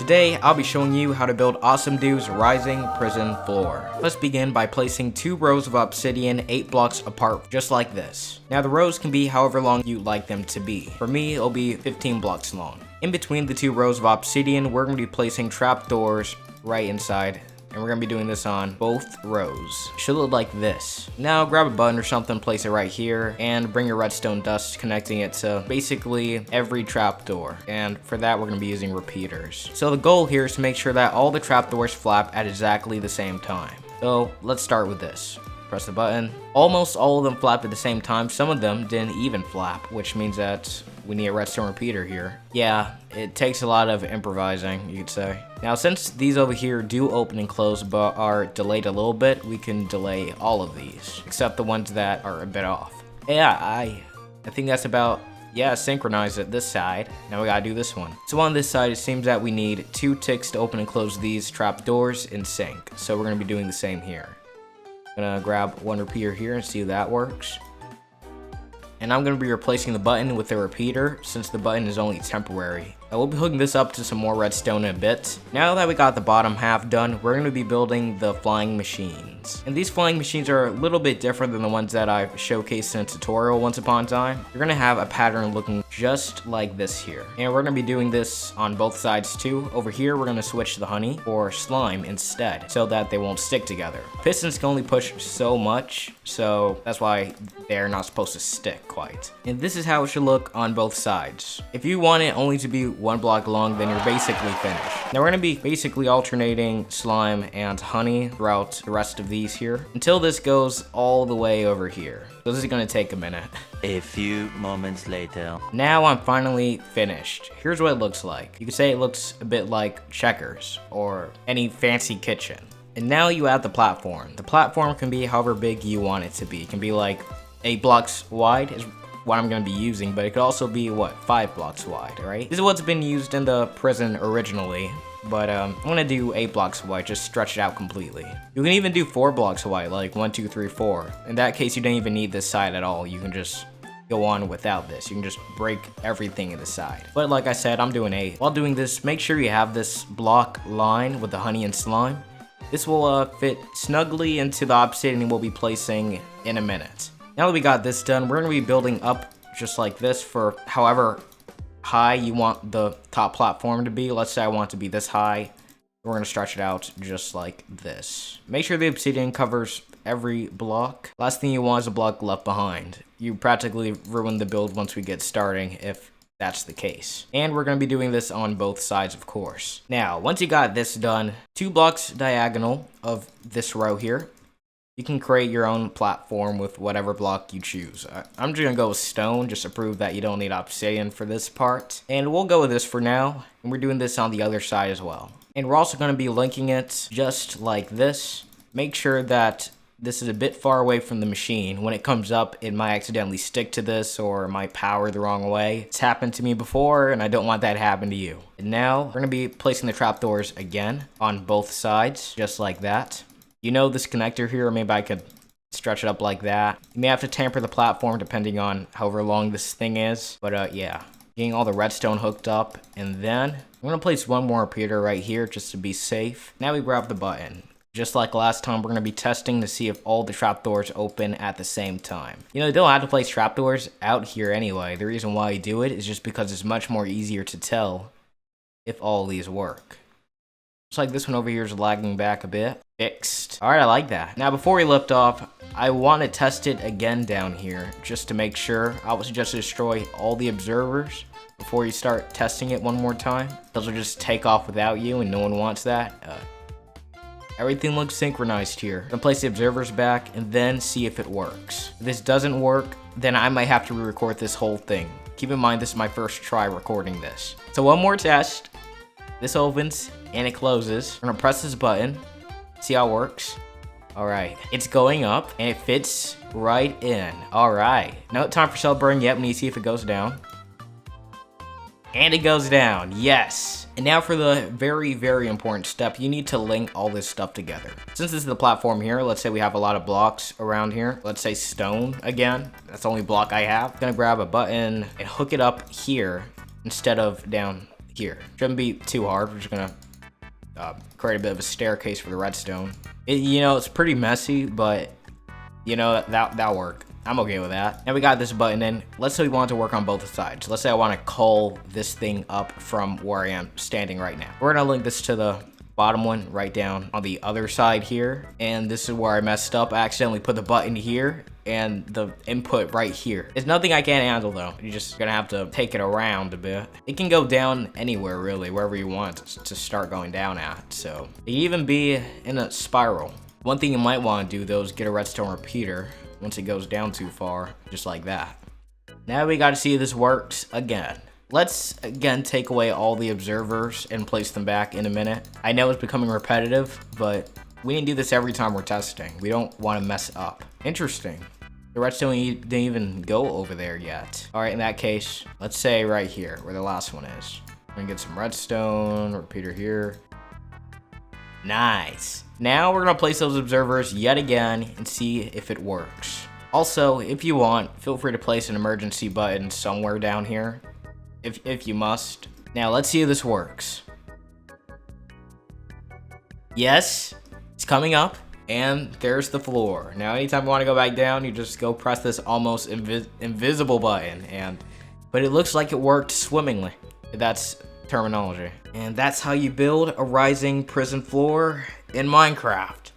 today I'll be showing you how to build Awesomedude's rising prison floor. Let's begin by placing 2 rows of obsidian 8 blocks apart, just like this. Now the rows can be however long you like them to be. For me, it'll be 15 blocks long. In between the 2 rows of obsidian, we're going to be placing trapdoors right inside. And we're going to be doing this on both rows. It should look like this. Now grab a button or something, place it right here, and bring your redstone dust, connecting it to basically every trapdoor. And for that, we're going to be using repeaters. So the goal here is to make sure that all the trapdoors flap at exactly the same time. So let's start with this. Press the button. Almost all of them flap at the same time. Some of them didn't even flap, which means that we need a redstone repeater here. Yeah, it takes a lot of improvising, you could say. Now, since these over here do open and close but are delayed a little bit, we can delay all of these, except the ones that are a bit off. Yeah, I think that's about, yeah, synchronized at this side. Now we gotta do this one. So on this side, it seems that we need 2 ticks to open and close these trapdoors in sync. So we're gonna be doing the same here. Gonna grab one repeater here and see if that works. And I'm going to be replacing the button with a repeater since the button is only temporary. I will be hooking this up to some more redstone in a bit. Now that we got the bottom half done, we're going to be building the flying machines. And these flying machines are a little bit different than the ones that I've showcased in a tutorial once upon a time. You're going to have a pattern looking just like this here. And we're going to be doing this on both sides too. Over here, we're going to switch the honey or slime instead so that they won't stick together. Pistons can only push so much, so that's why they're not supposed to stick quite. And this is how it should look on both sides. If you want it only to be 1 block long, then you're basically finished. Now we're gonna be basically alternating slime and honey throughout the rest of these here until this goes all the way over here. So this is gonna take a minute. A few moments later. Now I'm finally finished. Here's what it looks like. You could say it looks a bit like Checkers or any fancy kitchen. And now you add the platform. The platform can be however big you want it to be. It can be like 8 blocks wide is what I'm going to be using, but it could also be, 5 blocks wide, right? This is what's been used in the prison originally, but I'm going to do 8 blocks wide, just stretch it out completely. You can even do 4 blocks wide, like 1, 2, 3, 4. In that case, you don't even need this side at all. You can just go on without this. You can just break everything in the side. But like I said, I'm doing 8. While doing this, make sure you have this block line with the honey and slime. This will fit snugly into the obsidian we'll be placing in a minute. Now that we got this done, we're going to be building up just like this for however high you want the top platform to be. Let's say I want it to be this high. We're going to stretch it out just like this. Make sure the obsidian covers every block. Last thing you want is a block left behind. You practically ruin the build once we get starting if that's the case. And we're going to be doing this on both sides, of course. Now, once you got this done, 2 blocks diagonal of this row here, you can create your own platform with whatever block you choose. I'm just gonna go with stone just to prove that you don't need obsidian for this part. And we'll go with this for now. And we're doing this on the other side as well. And we're also gonna be linking it just like this. Make sure that this is a bit far away from the machine. When it comes up, it might accidentally stick to this or it might power the wrong way. It's happened to me before and I don't want that to happen to you. And now we're gonna be placing the trapdoors again on both sides, just like that. You know this connector here, or maybe I could stretch it up like that. You may have to tamper the platform depending on however long this thing is. But yeah, getting all the redstone hooked up. And then I'm gonna place 1 more repeater right here just to be safe. Now we grab the button. Just like last time, we're gonna be testing to see if all the trapdoors open at the same time. You know, you don't have to place trapdoors out here anyway. The reason why you do it is just because it's much more easier to tell if all these work. Looks like this one over here is lagging back a bit. Fixed. Alright, I like that. Now before we lift off, I want to test it again down here just to make sure. I would suggest to destroy all the observers before you start testing it one more time. Those will just take off without you and no one wants that. Everything looks synchronized here. I'm gonna place the observers back and then see if it works. If this doesn't work, then I might have to re-record this whole thing. Keep in mind this is my first try recording this. So one more test. This opens and it closes. I'm gonna press this button, see how it works. Alright, it's going up and it fits right in. Alright, no time for celebrating yet. We need to see if it goes down. And it goes down, yes. And now for the very, very important step, you need to link all this stuff together. Since this is the platform here, let's say we have a lot of blocks around here. Let's say stone again. That's the only block I have. I'm gonna grab a button and hook it up here instead of down here. Shouldn't be too hard. We're just gonna create a bit of a staircase for the redstone. You know, it's pretty messy, but you know, that'll work. I'm okay with that. Now we got this button in. Let's say we want it to work on both sides. Let's say I want to cull this thing up from where I am standing right now. We're gonna link this to the bottom one right down on the other side here. And this is where I messed up. I accidentally put the button here and the input right here. It's nothing I can't handle though. You're just gonna have to take it around a bit. It can go down anywhere really, wherever you want to start going down at. So it can even be in a spiral. One thing you might want to do though is get a redstone repeater once it goes down too far, just like that. Now we got to see if this works again. Let's again take away all the observers and place them back in a minute. I know it's becoming repetitive, but we didn't do this every time we're testing. We don't want to mess up. Interesting. The redstone didn't even go over there yet. All right, in that case, let's say right here where the last one is. We're gonna get some redstone, repeater here. Nice. Now we're gonna place those observers yet again and see if it works. Also, if you want, feel free to place an emergency button somewhere down here, if you must. Now let's see if this works. Yes, it's coming up, and there's the floor. Now anytime you want to go back down, you just go press this almost invisible button, but it looks like it worked swimmingly. That's terminology. And that's how you build a rising prison floor in Minecraft.